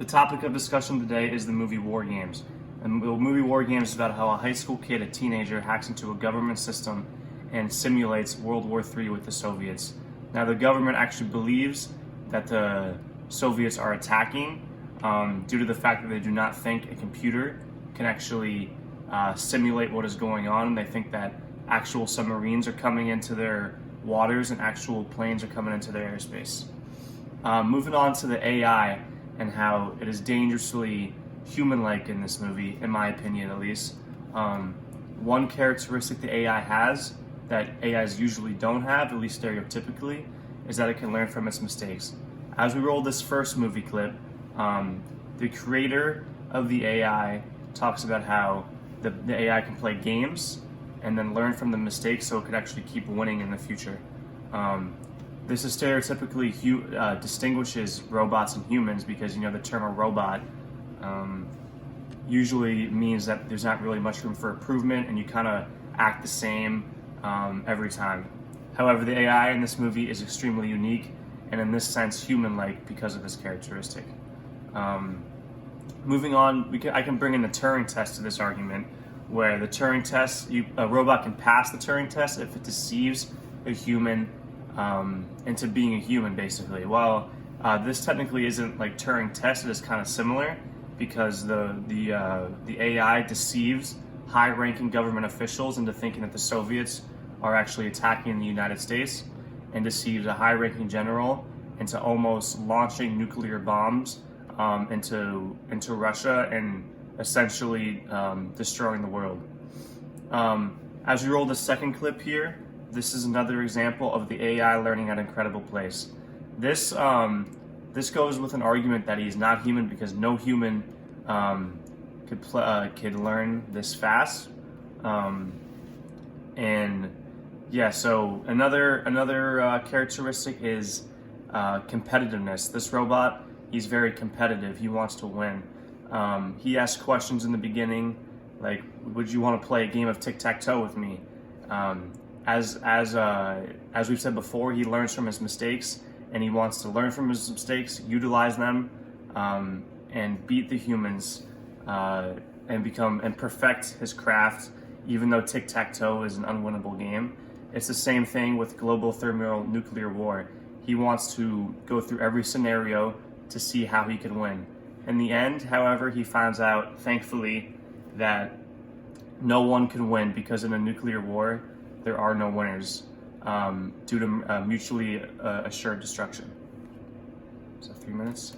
The topic of discussion today is the movie War Games. And the movie War Games is about how a high school kid, a teenager, hacks into a government system and simulates World War III with the Soviets. Now, the government actually believes that the Soviets are attacking due to the fact that they do not think a computer can actually simulate what is going on. They think that actual submarines are coming into their waters and actual planes are coming into their airspace. Moving on to the AI and how it is dangerously human-like in this movie, in my opinion at least. One characteristic the AI has that AIs usually don't have, at least stereotypically, is that it can learn from its mistakes. As we roll this first movie clip, the creator of the AI talks about how the AI can play games and then learn from the mistakes so it could actually keep winning in the future. This is stereotypically distinguishes robots and humans because, the term a robot usually means that there's not really much room for improvement and you kind of act the same every time. However, the AI in this movie is extremely unique and in this sense human-like because of this characteristic. Moving on, I can bring in the Turing test to this argument, where the Turing test, a robot can pass the Turing test if it deceives a human into being a human, basically. Well, this technically isn't like Turing test; it is kind of similar because the AI deceives high-ranking government officials into thinking that the Soviets are actually attacking the United States, and deceives a high-ranking general into almost launching nuclear bombs into Russia and essentially destroying the world. As we roll the second clip here, this is another example of the AI learning at an incredible pace. This goes with an argument that he's not human because no human could learn this fast. And yeah, so another characteristic is competitiveness. This robot, he's very competitive. He wants to win. He asks questions in the beginning, like, "Would you want to play a game of tic-tac-toe with me?" As we've said before, he learns from his mistakes, and he wants to learn from his mistakes, utilize them, and beat the humans, and perfect his craft. Even though tic-tac-toe is an unwinnable game, it's the same thing with global thermonuclear war. He wants to go through every scenario to see how he can win. In the end, however, he finds out, thankfully, that no one can win because in a nuclear war, there are no winners due to mutually assured destruction. So 3 minutes.